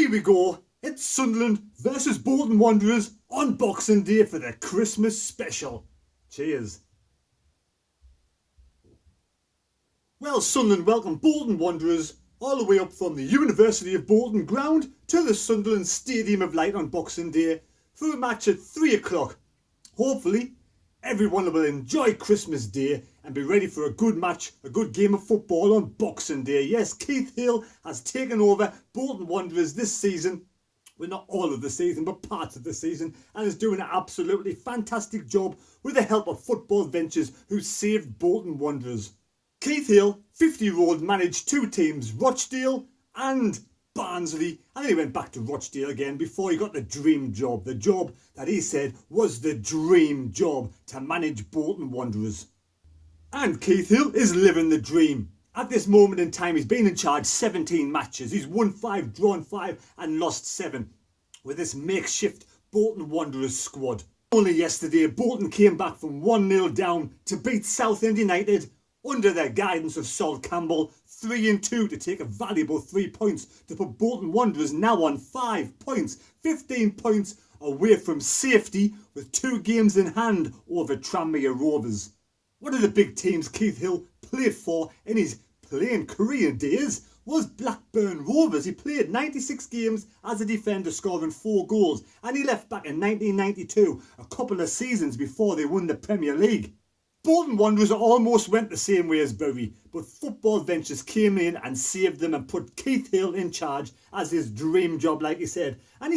Here we go. It's Sunderland versus Bolton Wanderers on Boxing Day for the Christmas special. Cheers. Well, Sunderland welcome Bolton Wanderers all the way up from the University of Bolton ground to the Sunderland Stadium of Light on Boxing Day for a match at 3 o'clock. Hopefully, everyone will enjoy Christmas Day and be ready for a good match, a good game of football on Boxing Day. Yes, Keith Hill has taken over Bolton Wanderers this season. Well, not all of the season, but parts of the season, and is doing an absolutely fantastic job with the help of Football Ventures, who saved Bolton Wanderers. Keith Hill, 50-year-old, managed two teams, Rochdale and Barnsley, and then he went back to Rochdale again before he got the dream job, the job that he said was the dream job, to manage Bolton Wanderers. And Keith Hill is living the dream. At this moment in time, he's been in charge 17 matches. He's won 5, drawn 5 and lost 7 with this makeshift Bolton Wanderers squad. Only yesterday, Bolton came back from 1-0 down to beat Southend United under the guidance of Sol Campbell, 3-2 to take a valuable 3 points to put Bolton Wanderers now on 5 points, 15 points away from safety with 2 games in hand over Tranmere Rovers. One of the big teams Keith Hill played for in his playing career days was Blackburn Rovers. He played 96 games as a defender, scoring 4 goals, and he left back in 1992, a couple of seasons before they won the Premier League. Bolton Wanderers almost went the same way as Bury, but Football Ventures came in and saved them and put Keith Hill in charge as his dream job, like he said. And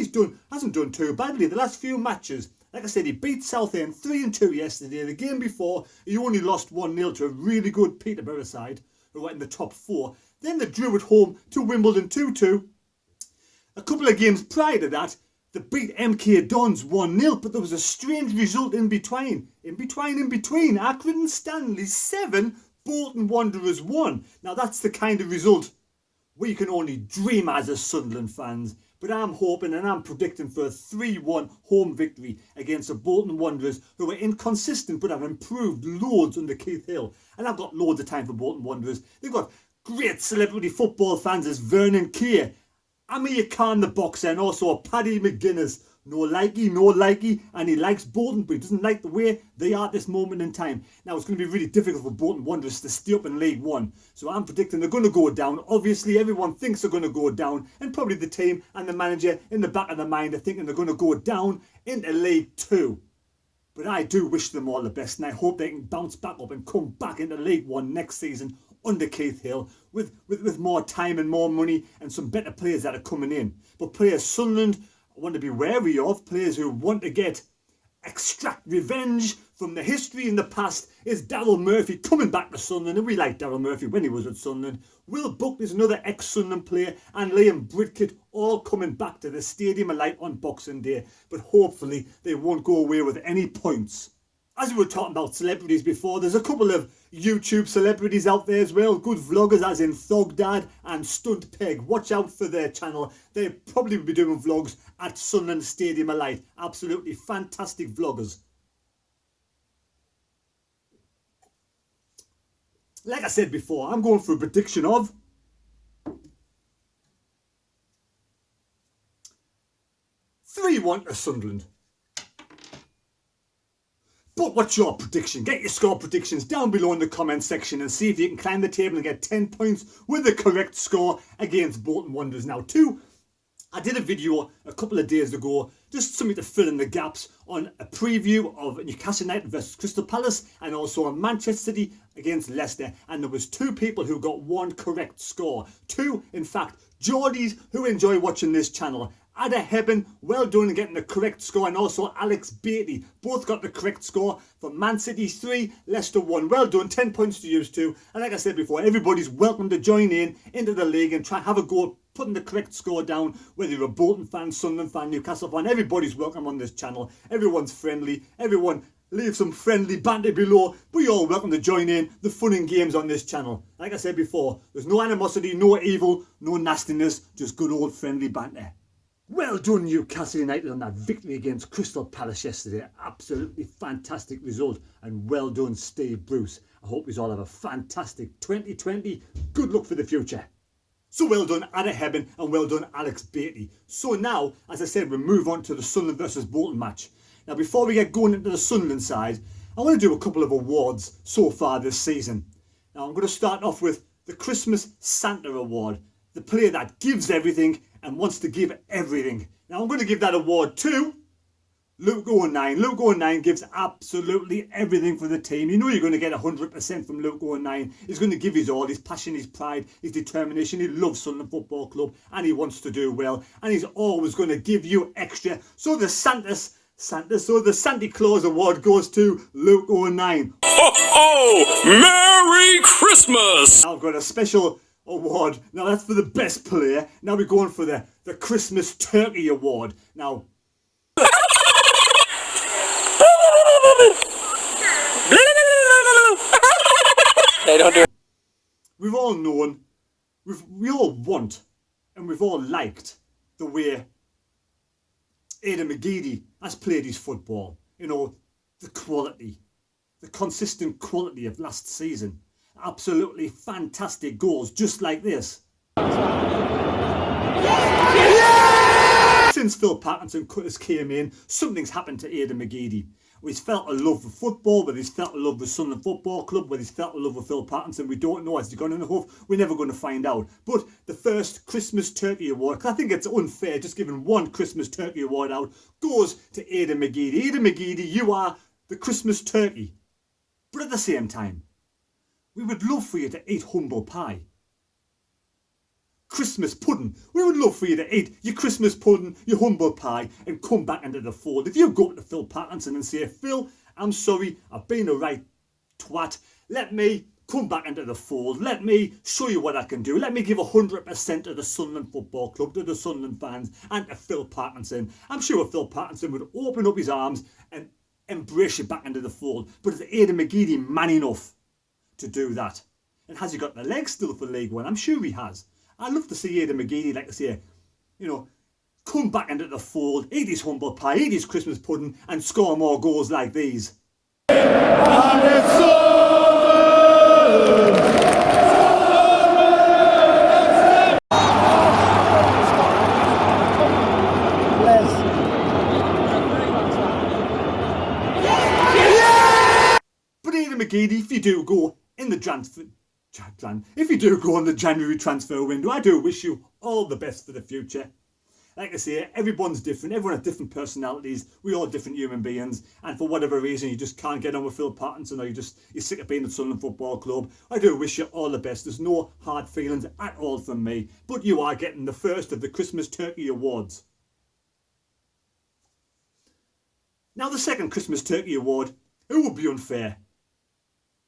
hasn't done too badly the last few matches. Like I said, he beat Southend 3-2 yesterday. The game before, he only lost 1-0 to a really good Peterborough side, who were in the top 4. Then they drew at home to Wimbledon 2-2. A couple of games prior to that, they beat MK Dons 1-0, but there was a strange result in between. Accrington Stanley 7, Bolton Wanderers 1. Now that's the kind of result we can only dream as Sunderland fans. But I'm hoping and I'm predicting for a 3-1 home victory against the Bolton Wanderers, who are inconsistent but have improved loads under Keith Hill. And I've got loads of time for Bolton Wanderers. They've got great celebrity football fans as Vernon Keir, Amir Khan the boxer, and also Paddy McGuinness. No likey, and he likes Bolton, but he doesn't like the way they are at this moment in time. Now, it's going to be really difficult for Bolton Wanderers to stay up in League One, so I'm predicting they're going to go down. Obviously, everyone thinks they're going to go down, and probably the team and the manager in the back of their mind are thinking they're going to go down into League 2. But I do wish them all the best, and I hope they can bounce back up and come back into League 1 next season under Keith Hill with more time and more money and some better players that are coming in. But players Sunderland want to be wary of, players who want to extract revenge from the history in the past, is Daryl Murphy coming back to Sunderland, and we like Daryl Murphy when he was at Sunderland. Will Buckley's another ex-Sunderland player, and Liam Bridkett all coming back to the Stadium of Light on Boxing Day, but hopefully they won't go away with any points. As we were talking about celebrities before, there's a couple of YouTube celebrities out there as well. Good vloggers as in Thog Dad and Stunt Peg. Watch out for their channel. They'll probably be doing vlogs at Sunderland Stadium of Light. Absolutely fantastic vloggers. Like I said before, I'm going for a prediction of 3-1 to Sunderland. But what's your prediction? Get your score predictions down below in the comment section and see if you can climb the table and get 10 points with the correct score against Bolton Wanderers. Now, I did a video a couple of days ago, just something to fill in the gaps, on a preview of Newcastle United versus Crystal Palace and also on Manchester City against Leicester. And there was 2 people who got 1 correct score. 2, in fact, Geordies who enjoy watching this channel. Ada Hebben, well done in getting the correct score, and also Alex Beatty, both got the correct score for Man City 3, Leicester 1. Well done, 10 points to use too. And like I said before, everybody's welcome to join into the league and try have a go at putting the correct score down, whether you're a Bolton fan, Sunderland fan, Newcastle fan. Everybody's welcome on this channel. Everyone's friendly. Everyone leave some friendly banter below, but you're all welcome to join in the fun and games on this channel. Like I said before, there's no animosity, no evil, no nastiness, just good old friendly banter. Well done Newcastle United on that victory against Crystal Palace yesterday. Absolutely fantastic result, and well done Steve Bruce. I hope you all have a fantastic 2020. Good luck for the future. So well done, Anna Hebben, and well done, Alex Beatty. So now, as I said, we move on to the Sunderland versus Bolton match. Now, before we get going into the Sunderland side, I want to do a couple of awards so far this season. Now, I'm going to start off with the Christmas Santa Award, the player that gives everything and wants to give everything. Now, I'm going to give that award to Luke 09. Luke 09 gives absolutely everything for the team. You know you're going to get 100% from Luke 09. He's going to give his all, his passion, his pride, his determination. He loves Sunderland Football Club and he wants to do well. And he's always going to give you extra. So the Santa Claus Award goes to Luke 09. Ho ho! Merry Christmas! Now I've got a special award. Now that's for the best player. Now we're going for the Christmas Turkey Award. Now... They don't do it. We've all known, we all want, and we've all liked the way Aidan McGeady has played his football. You know, the quality, the consistent quality of last season. Absolutely fantastic goals, just like this. Since Phil Parkinson came in, something's happened to Aidan McGeady. He's felt a love for football, whether he's felt a love with Sunderland Football Club, whether he's felt a love with Phil Parkinson, we don't know. Has he gone in the hoof? We're never going to find out. But the first Christmas Turkey Award, because I think it's unfair just giving one Christmas Turkey Award out, goes to Aidan McGeady. Aidan McGeady, you are the Christmas turkey. But at the same time, we would love for you to eat humble pie. Christmas pudding. We would love for you to eat your Christmas pudding, your humble pie, and come back into the fold. If you go to Phil Parkinson and say, Phil, I'm sorry, I've been a right twat. Let me come back into the fold. Let me show you what I can do. Let me give 100% to the Sunderland Football Club, to the Sunderland fans, and to Phil Parkinson. I'm sure Phil Parkinson would open up his arms and embrace you back into the fold. But is Aidan McGeady man enough to do that? And has he got the legs still for League One? I'm sure he has. I'd love to see Aidan McGeady, like to say, you know, come back into the fold, eat his humble pie, eat his Christmas pudding, and score more goals like these. But Aidan McGeady, if you do go in the if you do go on the January transfer window, I do wish you all the best for the future. Like I say, everyone's different, everyone has different personalities, we're all different human beings, and for whatever reason you just can't get on with Phil Parkinson, or you're sick of being at Sunderland Football Club, I do wish you all the best. There's no hard feelings at all from me, but you are getting the first of the Christmas Turkey Awards. Now the second Christmas Turkey Award, it would be unfair.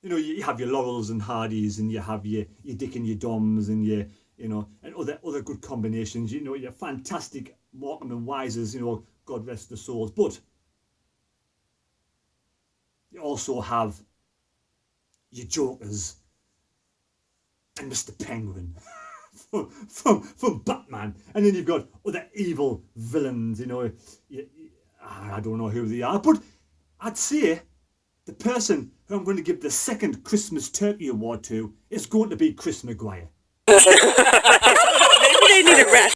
You know, you have your Laurels and Hardys, and you have your Dick and your Doms, and your, you know, and other good combinations. You know, your fantastic Morecambe and Wisers, you know, God rest their souls. But you also have your Jokers and Mr. Penguin from Batman, and then you've got other evil villains. You know, I don't know who they are, but I'd say the person who I'm going to give the second Christmas Turkey Award to is going to be Chris Maguire. Maybe they need a rest.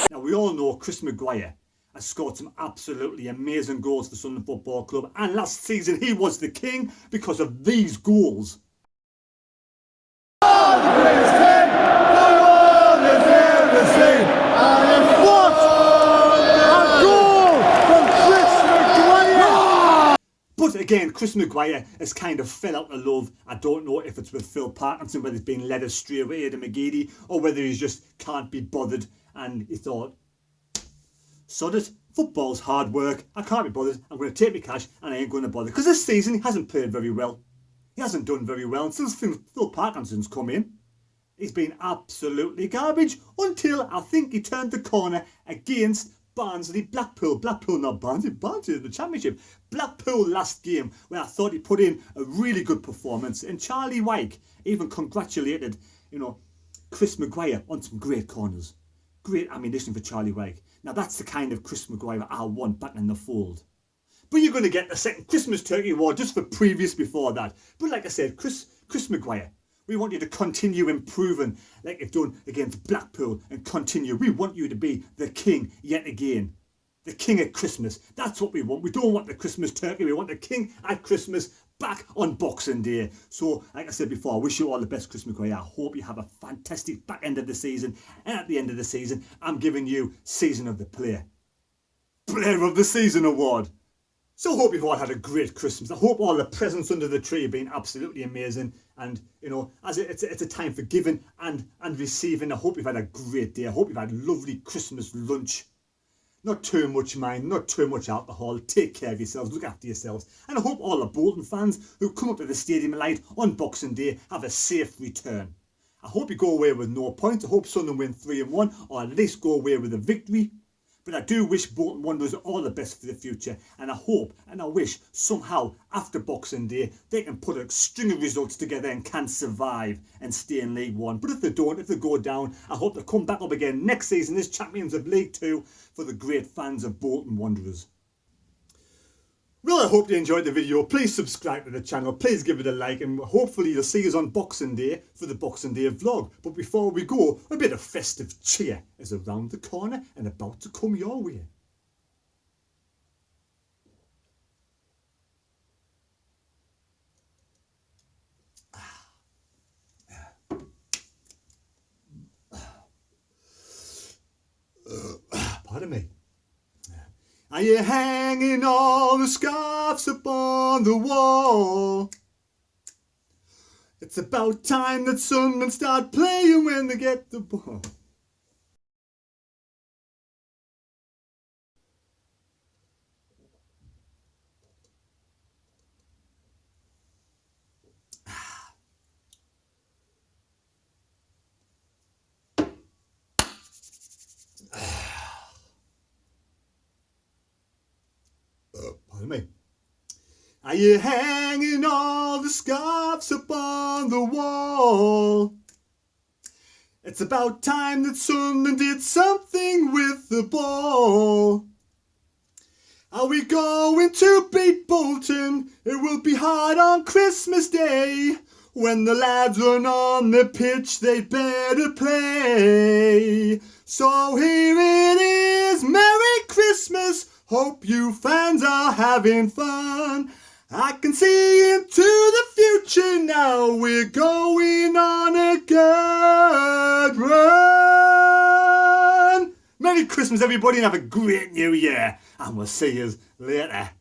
Now we all know Chris Maguire has scored some absolutely amazing goals for Sunderland Football Club, and last season he was the king because of these goals. But again, Chris Maguire has kind of fell out of love. I don't know if it's with Phil Parkinson, whether he's been led astray with Aidan McGeady, or whether he just can't be bothered and he thought, sod it, football's hard work, I can't be bothered, I'm going to take my cash and I ain't going to bother. Because this season he hasn't played very well. He hasn't done very well. And since Phil Parkinson's come in, he's been absolutely garbage until I think he turned the corner against Blackpool not Barnsley in the Championship. Blackpool last game, where I thought he put in a really good performance, and Charlie Wyke even congratulated, you know, Chris Maguire on some great corners. Great ammunition for Charlie Wyke. Now that's the kind of Chris Maguire I want back in the fold. But you're going to get the second Christmas Turkey Award just for previous before that. But like I said, Chris Chris Maguire, we want you to continue improving like you've done against Blackpool and continue. We want you to be the king yet again. The king at Christmas. That's what we want. We don't want the Christmas turkey. We want the king at Christmas back on Boxing Day. So, like I said before, I wish you all the best, Chris Maguire. I hope you have a fantastic back end of the season. And at the end of the season, I'm giving you Season of the Player of the Season award. So I hope you've all had a great Christmas. I hope all the presents under the tree have been absolutely amazing. And, you know, as it's a time for giving and receiving, I hope you've had a great day. I hope you've had lovely Christmas lunch. Not too much, mind, not too much alcohol. Take care of yourselves, look after yourselves. And I hope all the Bolton fans who come up to the Stadium of Light on Boxing Day have a safe return. I hope you go away with no points. I hope Sunderland win 3-1, or at least go away with a victory. But I do wish Bolton Wanderers all the best for the future. And I hope and I wish somehow after Boxing Day they can put a string of results together and can survive and stay in League One. But if they don't, if they go down, I hope they come back up again next season as champions of League Two for the great fans of Bolton Wanderers. Well, I hope you enjoyed the video. Please subscribe to the channel. Please give it a like, and hopefully you'll see us on Boxing Day for the Boxing Day vlog. But before we go, a bit of festive cheer is around the corner and about to come your way. Pardon me. Are you hanging all the scarves upon the wall? It's about time that Sunderland start playing when they get the ball. Pardon me. Are you hanging all the scarves upon the wall? It's about time that Sunderland did something with the ball. Are we going to beat Bolton? It will be hard on Christmas Day. When the lads run on the pitch, they'd better play. So here it is, Merry Christmas. Hope you fans are having fun. I can see into the future now. We're going on a good run. Merry Christmas, everybody, and have a great new year. And we'll see you later.